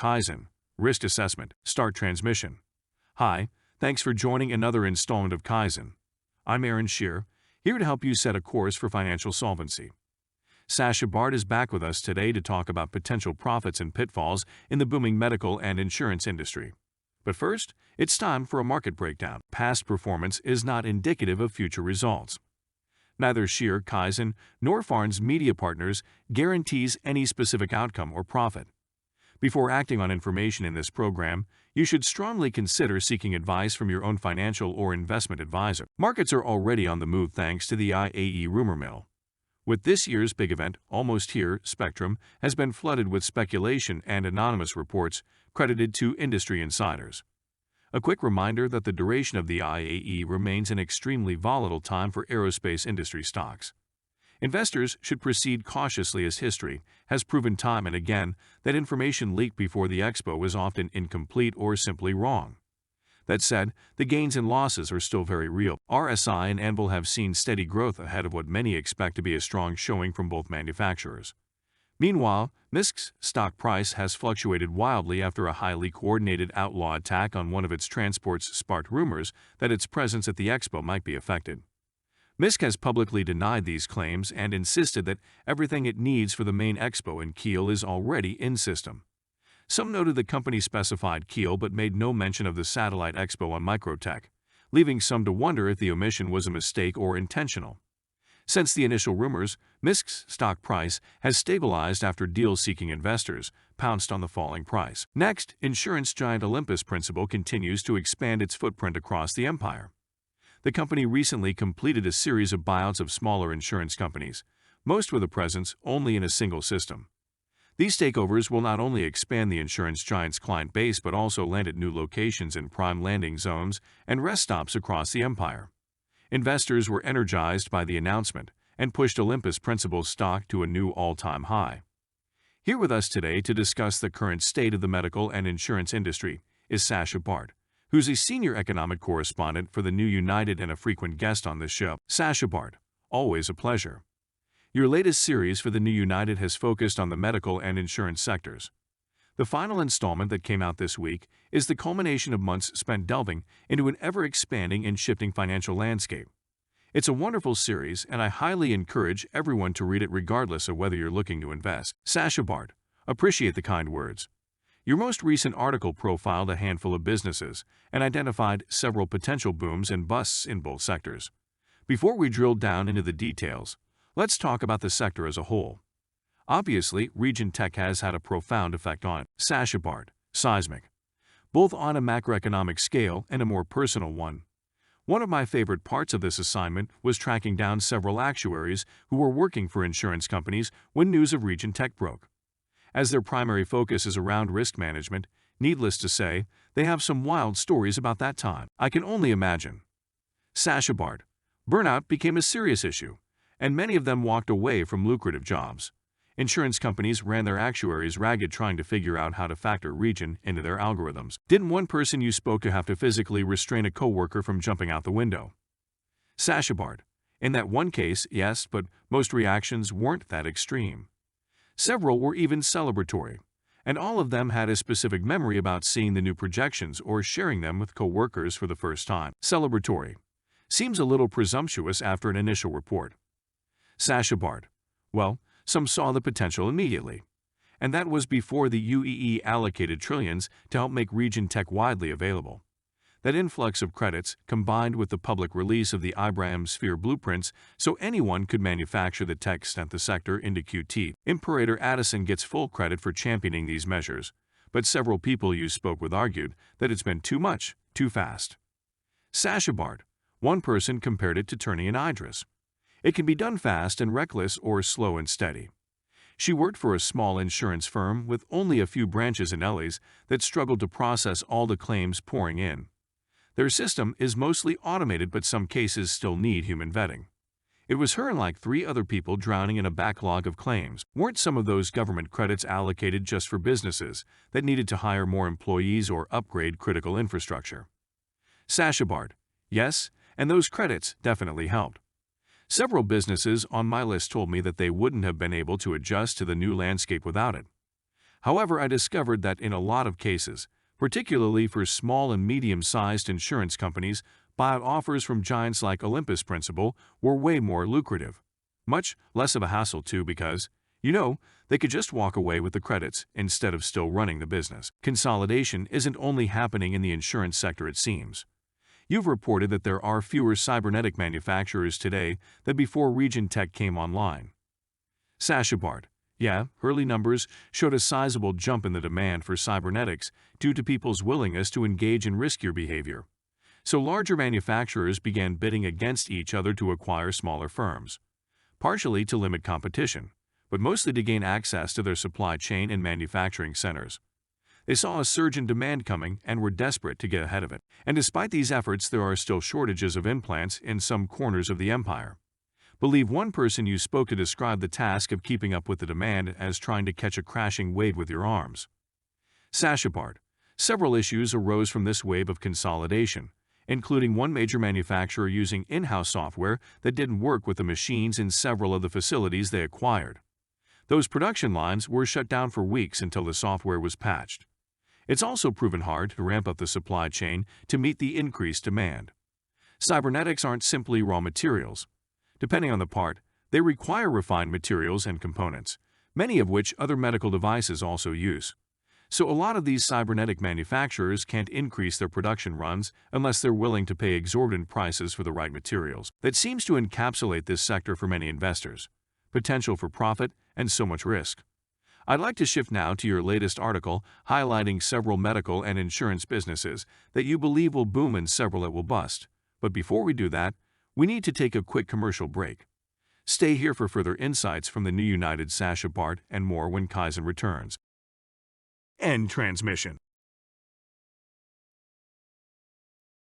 KAIZEN, Risk Assessment, Start Transmission. Hi, thanks for joining another installment of KAIZEN. I'm Aaron Shear, here to help you set a course for financial solvency. Sasha Bart is back with us today to talk about potential profits and pitfalls in the booming medical and insurance industry. But first, it's time for a market breakdown. Past performance is not indicative of future results. Neither Shear, KAIZEN, nor Farnes Media Partners guarantees any specific outcome or profit. Before acting on information in this program, you should strongly consider seeking advice from your own financial or investment advisor. Markets are already on the move thanks to the IAE rumor mill. With this year's big event, almost here, Spectrum has been flooded with speculation and anonymous reports credited to industry insiders. A quick reminder that the duration of the IAE remains an extremely volatile time for aerospace industry stocks. Investors should proceed cautiously as history has proven time and again that information leaked before the expo is often incomplete or simply wrong. That said, the gains and losses are still very real. RSI and Anvil have seen steady growth ahead of what many expect to be a strong showing from both manufacturers. Meanwhile, MISC's stock price has fluctuated wildly after a highly coordinated outlaw attack on one of its transports sparked rumors that its presence at the expo might be affected. MISC has publicly denied these claims and insisted that everything it needs for the main expo in Kiel is already in system. Some noted the company specified Kiel but made no mention of the satellite expo on Microtech, leaving some to wonder if the omission was a mistake or intentional. Since the initial rumors, MISC's stock price has stabilized after deal-seeking investors pounced on the falling price. Next, insurance giant Olympus Principal continues to expand its footprint across the empire. The company recently completed a series of buyouts of smaller insurance companies, most with a presence only in a single system. These takeovers will not only expand the insurance giant's client base but also land at new locations in prime landing zones and rest stops across the empire. Investors were energized by the announcement and pushed Olympus Principal's stock to a new all-time high. Here with us today to discuss the current state of the medical and insurance industry is Sasha Bart, who's a senior economic correspondent for the New United and a frequent guest on this show. Sasha Bart, always a pleasure. Your latest series for the New United has focused on the medical and insurance sectors. The final installment that came out this week is the culmination of months spent delving into an ever-expanding and shifting financial landscape. It's a wonderful series, and I highly encourage everyone to read it regardless of whether you're looking to invest. Sasha Bart, appreciate the kind words. Your most recent article profiled a handful of businesses and identified several potential booms and busts in both sectors. Before we drill down into the details, let's talk about the sector as a whole. Obviously, Region Tech has had a profound effect on it. Sasha Bart, seismic, both on a macroeconomic scale and a more personal one. One of my favorite parts of this assignment was tracking down several actuaries who were working for insurance companies when news of Region Tech broke. As their primary focus is around risk management, needless to say, they have some wild stories about that time. I can only imagine. Sasha Bart, burnout became a serious issue, and many of them walked away from lucrative jobs. Insurance companies ran their actuaries ragged trying to figure out how to factor region into their algorithms. Didn't one person you spoke to have to physically restrain a coworker from jumping out the window? Sasha Bart, in that one case, yes, but most reactions weren't that extreme. Several were even celebratory, and all of them had a specific memory about seeing the new projections or sharing them with coworkers for the first time. Celebratory seems a little presumptuous after an initial report. Sasha Bart, well, some saw the potential immediately, and that was before the UEE allocated trillions to help make Region Tech widely available. That influx of credits, combined with the public release of the Ibrahim Sphere blueprints so anyone could manufacture the tech, sent the sector into QT. Imperator Addison gets full credit for championing these measures, but several people you spoke with argued that it's been too much, too fast. Sasha Bart, one person compared it to turning an Idris. It can be done fast and reckless or slow and steady. She worked for a small insurance firm with only a few branches in LA's that struggled to process all the claims pouring in. Their system is mostly automated, but some cases still need human vetting. It was her and like 3 other people drowning in a backlog of claims. Weren't some of those government credits allocated just for businesses that needed to hire more employees or upgrade critical infrastructure? Sasha Bart, yes, and those credits definitely helped. Several businesses on my list told me that they wouldn't have been able to adjust to the new landscape without it. However, I discovered that in a lot of cases, particularly for small and medium-sized insurance companies, buyout offers from giants like Olympus Principal were way more lucrative. Much less of a hassle too because, they could just walk away with the credits instead of still running the business. Consolidation isn't only happening in the insurance sector, it seems. You've reported that there are fewer cybernetic manufacturers today than before Region Tech came online. Sashibart. Yeah, early numbers showed a sizable jump in the demand for cybernetics due to people's willingness to engage in riskier behavior. So larger manufacturers began bidding against each other to acquire smaller firms, partially to limit competition, but mostly to gain access to their supply chain and manufacturing centers. They saw a surge in demand coming and were desperate to get ahead of it. And despite these efforts, there are still shortages of implants in some corners of the empire. Believe one person you spoke to described the task of keeping up with the demand as trying to catch a crashing wave with your arms. Sashibart. Several issues arose from this wave of consolidation, including one major manufacturer using in-house software that didn't work with the machines in several of the facilities they acquired. Those production lines were shut down for weeks until the software was patched. It's also proven hard to ramp up the supply chain to meet the increased demand. Cybernetics aren't simply raw materials. Depending on the part, they require refined materials and components, many of which other medical devices also use. So a lot of these cybernetic manufacturers can't increase their production runs unless they're willing to pay exorbitant prices for the right materials. That seems to encapsulate this sector for many investors. Potential for profit and so much risk. I'd like to shift now to your latest article highlighting several medical and insurance businesses that you believe will boom and several that will bust. But before we do that, we need to take a quick commercial break. Stay here for further insights from the new United Sashibart and more when KAIZEN returns. End transmission.